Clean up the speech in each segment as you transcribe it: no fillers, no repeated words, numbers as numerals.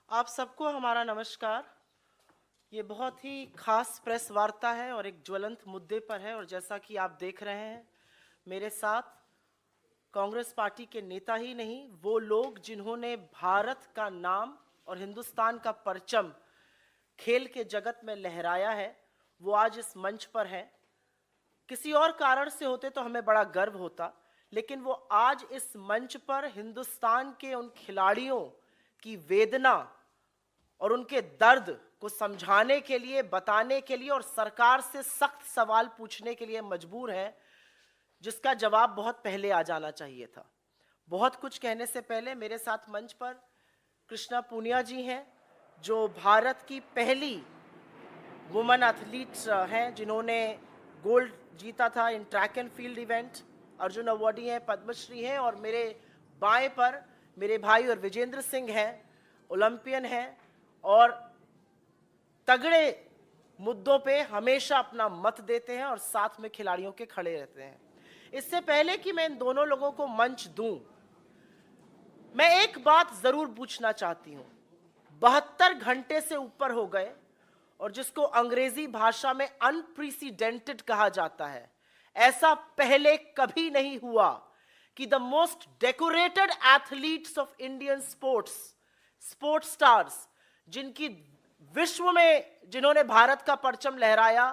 आप सबको हमारा नमस्कार। ये बहुत ही खास प्रेस वार्ता है और एक ज्वलंत मुद्दे पर है। और जैसा कि आप देख रहे हैं, मेरे साथ कांग्रेस पार्टी के नेता ही नहीं, वो लोग जिन्होंने भारत का नाम और हिंदुस्तान का परचम खेल के जगत में लहराया है, वो आज इस मंच पर हैं। किसी और कारण से होते तो हमें बड़ा गर्व होता, लेकिन वो आज इस मंच पर हिंदुस्तान के उन खिलाड़ियों की वेदना और उनके दर्द को समझाने के लिए, बताने के लिए और सरकार से सख्त सवाल पूछने के लिए मजबूर हैं, जिसका जवाब बहुत पहले आ जाना चाहिए था। बहुत कुछ कहने से पहले मेरे साथ मंच पर कृष्णा पूनिया जी हैं, जो भारत की पहली वुमेन एथलीट हैं जिन्होंने गोल्ड जीता था इन track and field event. Arjun awardee हैं, पद्मश्री हैं। और मेरे बाएं पर मेरे भाई और विजेंद्र सिंह हैं, ओलंपियन हैं और तगड़े मुद्दों पे हमेशा अपना मत देते हैं और साथ में खिलाड़ियों के खड़े रहते हैं। इससे पहले कि मैं इन दोनों लोगों को मंच दूं, मैं एक बात जरूर पूछना चाहती हूं। 72 घंटे से ऊपर हो गए और जिसको अंग्रेजी भाषा में अनप्रेसिडेंटेड कहा जाता है, ऐसा पहले कभी नहीं हुआ कि the most decorated athletes of Indian sports stars, जिनकी विश्व में जिन्होंने भारत का परचम लहराया,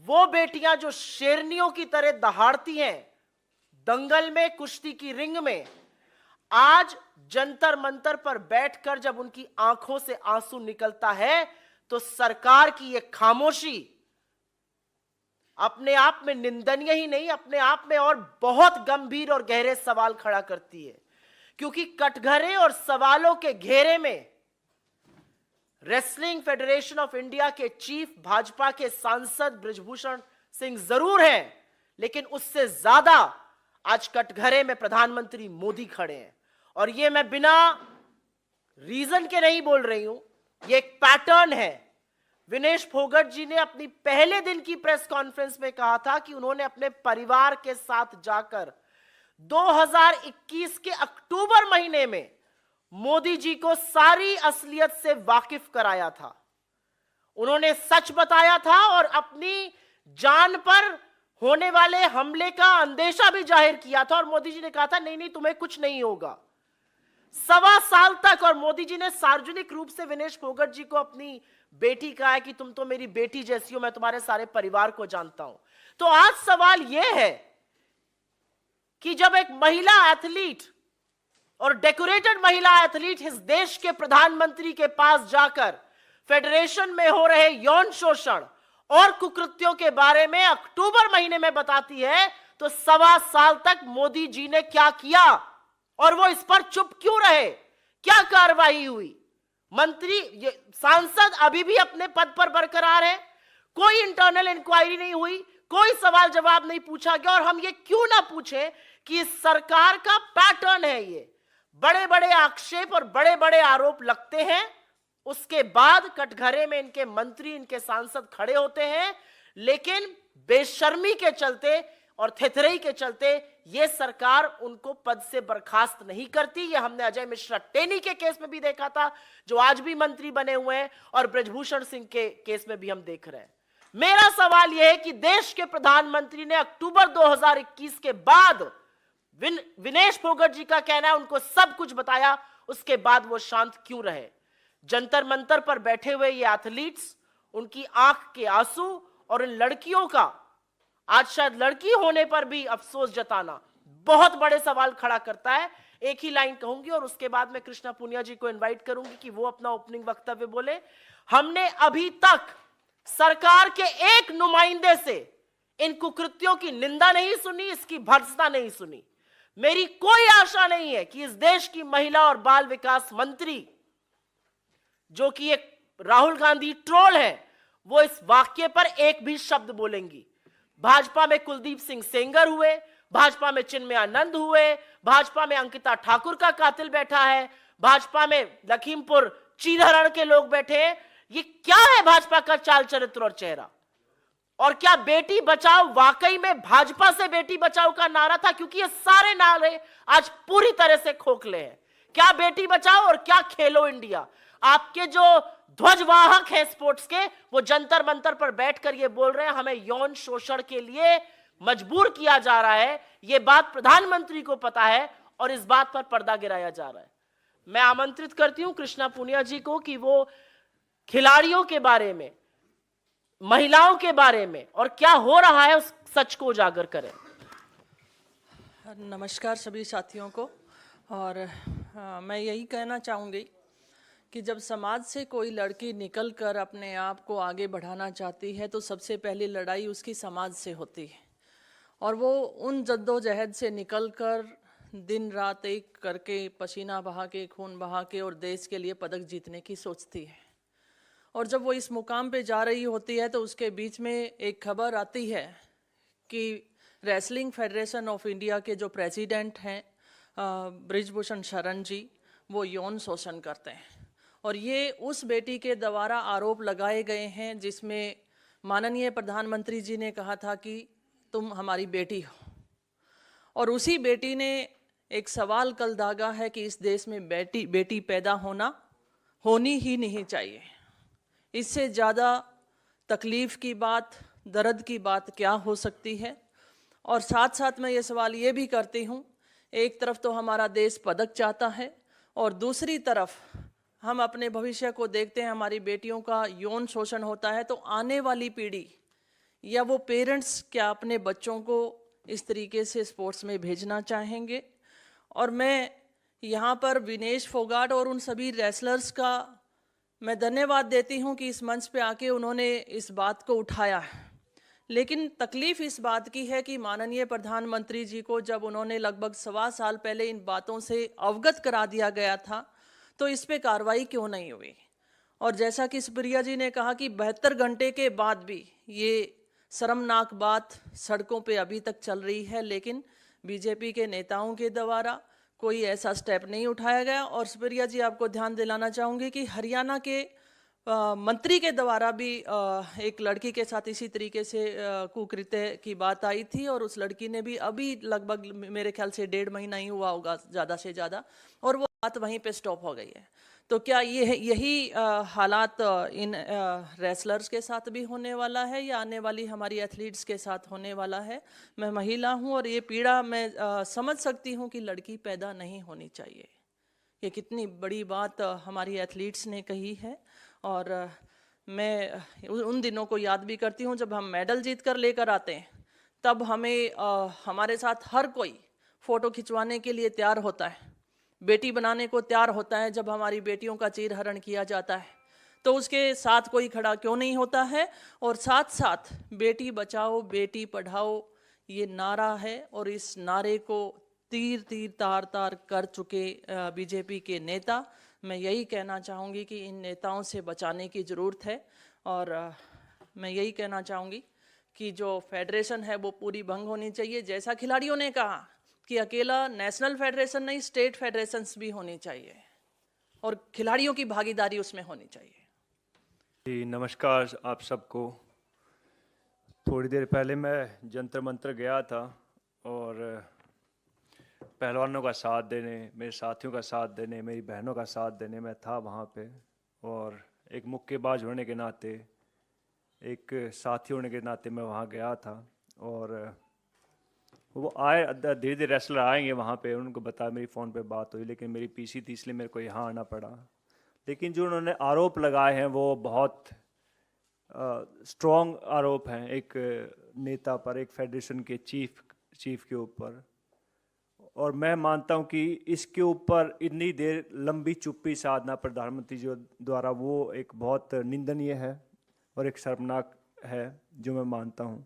वो बेटियां जो शेरनियों की तरह दहाड़ती हैं दंगल में, कुश्ती की रिंग में, आज जंतर मंतर पर बैठकर जब उनकी आंखों से आंसू निकलता है तो सरकार की यह खामोशी अपने आप में निंदनीय ही नहीं, अपने आप में और बहुत गंभीर और गहरे सवाल खड़ा करती है। क्योंकि कटघरे और सवालों के घेरे में रेसलिंग फेडरेशन ऑफ इंडिया के चीफ, भाजपा के सांसद बृजभूषण सिंह जरूर हैं, लेकिन उससे ज्यादा आज कटघरे में प्रधानमंत्री मोदी खड़े हैं। और ये मैं बिना रीजन के नहीं बोल रही हूं, ये एक पैटर्न है। विनेश फोगट जी ने अपनी पहले दिन की प्रेस कॉन्फ्रेंस में कहा था कि उन्होंने अपने परिवार के साथ जाकर 2021 के अक्टूबर महीने में मोदी जी को सारी असलियत से वाकिफ कराया था। उन्होंने सच बताया था और अपनी जान पर होने वाले हमले का अंदेशा भी जाहिर किया था। और मोदी जी ने कहा था नहीं नहीं, तुम्हें कुछ नहीं होगा। 1.25 साल तक, और मोदी जी ने सार्वजनिक रूप से विनेश फोगट जी को अपनी बेटी कहा है कि तुम तो मेरी बेटी जैसी हो, मैं तुम्हारे सारे परिवार को जानता हूं। तो आज सवाल यह है कि जब एक महिला एथलीट और डेकोरेटेड महिला एथलीट इस देश के प्रधानमंत्री के पास जाकर फेडरेशन में हो रहे यौन शोषण और कुकृत्यों के बारे में अक्टूबर महीने में बताती है, तो 1.25 साल तक मोदी जी ने क्या किया और वो इस पर चुप क्यों रहे? क्या कार्रवाई हुई? मंत्री, सांसद अभी भी अपने पद पर बरकरार है, कोई इंटरनल इंक्वायरी नहीं हुई, कोई सवाल जवाब नहीं पूछा गया। और हम ये क्यों ना पूछें कि इस सरकार का पैटर्न है, ये बड़े बड़े आक्षेप और बड़े बड़े आरोप लगते हैं, उसके बाद कटघरे में इनके मंत्री, इनके सांसद खड़े होते हैं, लेकिन बेशर्मी के चलते और थेथरई के चलते ये सरकार उनको पद से बर्खास्त नहीं करती। ये हमने अजय मिश्रा टेनी के केस में भी देखा था, जो आज भी मंत्री बने हुए हैं, और बृजभूषण सिंह के केस में भी हम देख रहे हैं। मेरा सवाल यह है कि देश के प्रधानमंत्री ने अक्टूबर 2021 के बाद, विनेश फोगट जी का कहना है उनको सब कुछ बताया, उसके बाद वो शांत क्यों रहे? जंतर मंतर पर बैठे हुए ये एथलीट्स, उनकी आंख के आंसू और इन लड़कियों का आज शायद लड़की होने पर भी अफसोस जताना बहुत बड़े सवाल खड़ा करता है। एक ही लाइन कहूंगी और उसके बाद मैं कृष्णा पूनिया जी को इनवाइट करूंगी कि वो अपना ओपनिंग वक्तव्य बोले। हमने अभी तक सरकार के एक नुमाइंदे से इन कुकृत्यों की निंदा नहीं सुनी, इसकी भर्त्सना नहीं सुनी। मेरी कोई आशा नहीं है कि इस देश की महिला और बाल विकास मंत्री, जो कि एक राहुल गांधी ट्रोल है, वो इस वाक्य पर एक भी शब्द बोलेंगी। भाजपा में कुलदीप सिंह सेंगर हुए, भाजपा में चिन्मय आनंद हुए, भाजपा में अंकिता ठाकुर का कातिल बैठा है, भाजपा में लखीमपुर चीधरण के लोग बैठे हैं। ये क्या है भाजपा का चाल चरित्र और चेहरा? और क्या बेटी बचाओ वाकई में भाजपा से बेटी बचाओ का नारा था? क्योंकि ये सारे नारे आज पूरी तरह से खोखले हैं। क्या बेटी बचाओ और क्या खेलो इंडिया। आपके जो ध्वजवाहक है स्पोर्ट्स के, वो जंतर मंतर पर बैठकर ये बोल रहे हैं हमें यौन शोषण के लिए मजबूर किया जा रहा है। ये बात प्रधानमंत्री को पता है और इस बात पर पर्दा गिराया जा रहा है। मैं आमंत्रित करती हूं कृष्णा पूनिया जी को कि वो खिलाड़ियों के बारे में, महिलाओं के बारे में और क्या हो रहा है उस सच को उजागर करें। नमस्कार सभी साथियों को। और मैं यही कहना चाहूँगी कि जब समाज से कोई लड़की निकलकर अपने आप को आगे बढ़ाना चाहती है तो सबसे पहली लड़ाई उसकी समाज से होती है, और वो उन जद्दोजहद से निकलकर दिन रात एक करके पसीना बहा के, खून बहा के और देश के लिए पदक जीतने की सोचती है। और जब वो इस मुकाम पे जा रही होती है तो उसके बीच में एक खबर आती है कि रेसलिंग फेडरेशन ऑफ इंडिया के जो प्रेसिडेंट हैं ब्रिजभूषण शरण जी, वो यौन शोषण करते हैं। और ये उस बेटी के द्वारा आरोप लगाए गए हैं जिसमें माननीय प्रधानमंत्री जी ने कहा था कि तुम हमारी बेटी हो। और उसी बेटी ने एक सवाल कल दागा है कि इस देश में बेटी पैदा होनी ही नहीं चाहिए। इससे ज़्यादा तकलीफ़ की बात, दर्द की बात क्या हो सकती है। और साथ साथ मैं ये सवाल ये भी करती हूँ, एक तरफ तो हमारा देश पदक चाहता है और दूसरी तरफ हम अपने भविष्य को देखते हैं, हमारी बेटियों का यौन शोषण होता है, तो आने वाली पीढ़ी या वो पेरेंट्स क्या अपने बच्चों को इस तरीके से स्पोर्ट्स में भेजना चाहेंगे। और मैं यहाँ पर विनेश फोगाट और उन सभी रेसलर्स का मैं धन्यवाद देती हूँ कि इस मंच पे आके उन्होंने इस बात को उठाया है। लेकिन तकलीफ़ इस बात की है कि माननीय प्रधानमंत्री जी को जब उन्होंने लगभग 1.25 साल पहले इन बातों से अवगत करा दिया गया था तो इस पे कार्रवाई क्यों नहीं हुई। और जैसा कि सुप्रिया जी ने कहा कि 72 घंटे के बाद भी ये शर्मनाक बात सड़कों पे अभी तक चल रही है, लेकिन बीजेपी के नेताओं के द्वारा कोई ऐसा स्टेप नहीं उठाया गया। और सुप्रिया जी, आपको ध्यान दिलाना चाहूँगी कि हरियाणा के मंत्री के द्वारा भी एक लड़की के साथ इसी तरीके से कुकृत्य की बात आई थी, और उस लड़की ने भी अभी लगभग मेरे ख्याल से 1.5 महीना ही हुआ होगा ज़्यादा से ज़्यादा, और वो बात वहीं पे स्टॉप हो गई है। तो क्या यही हालात इन रेसलर्स के साथ भी होने वाला है या आने वाली हमारी एथलीट्स के साथ होने वाला है? मैं महिला हूँ और ये पीड़ा मैं समझ सकती हूँ कि लड़की पैदा नहीं होनी चाहिए। ये कितनी बड़ी बात हमारी एथलीट्स ने कही है। और मैं उन दिनों को याद भी करती हूँ जब हम मेडल जीत कर लेकर आते हैं, तब हमें हमारे साथ हर कोई फ़ोटो खिंचवाने के लिए तैयार होता है, बेटी बनाने को तैयार होता है। जब हमारी बेटियों का चीरहरण किया जाता है तो उसके साथ कोई खड़ा क्यों नहीं होता है। और साथ साथ बेटी बचाओ बेटी पढ़ाओ ये नारा है, और इस नारे को तीर तीर तार तार कर चुके बीजेपी के नेता। मैं यही कहना चाहूँगी कि इन नेताओं से बचाने की ज़रूरत है। और मैं यही कहना चाहूँगी कि जो फेडरेशन है वो पूरी भंग होनी चाहिए। जैसा खिलाड़ियों ने कहा कि अकेला नेशनल फेडरेशन नहीं, स्टेट फेडरेशंस भी होनी चाहिए और खिलाड़ियों की भागीदारी उसमें होनी चाहिए। जी नमस्कार आप सबको। थोड़ी देर पहले मैं जंतर मंतर गया था और पहलवानों का साथ देने, मेरे साथियों का साथ देने, मेरी बहनों का साथ देने मैं था वहाँ पे। और एक मुक्केबाज होने के नाते, एक साथी होने के नाते मैं वहाँ गया था। और वो आए, धीरे धीरे रेसलर आएंगे वहाँ पे, उनको बताया, मेरी फ़ोन पे बात हुई, लेकिन मेरी पीसी थी इसलिए मेरे को यहाँ आना पड़ा। लेकिन जो उन्होंने आरोप लगाए हैं वो बहुत स्ट्रॉन्ग आरोप हैं एक नेता पर, एक फेडरेशन के चीफ के ऊपर। और मैं मानता हूं कि इसके ऊपर इतनी देर लंबी चुप्पी साधना प्रधानमंत्री जी द्वारा वो एक बहुत निंदनीय है और एक शर्मनाक है, जो मैं मानता हूं।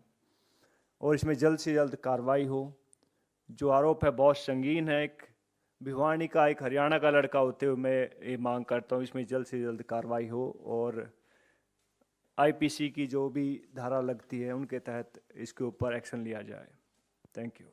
और इसमें जल्द से जल्द कार्रवाई हो। जो आरोप है बहुत संगीन है। एक भिवानी का, एक हरियाणा का लड़का होते हुए मैं ये मांग करता हूँ इसमें जल्द से जल्द कार्रवाई हो और आईपीसी की जो भी धारा लगती है उनके तहत इसके ऊपर एक्शन लिया जाए। Thank you.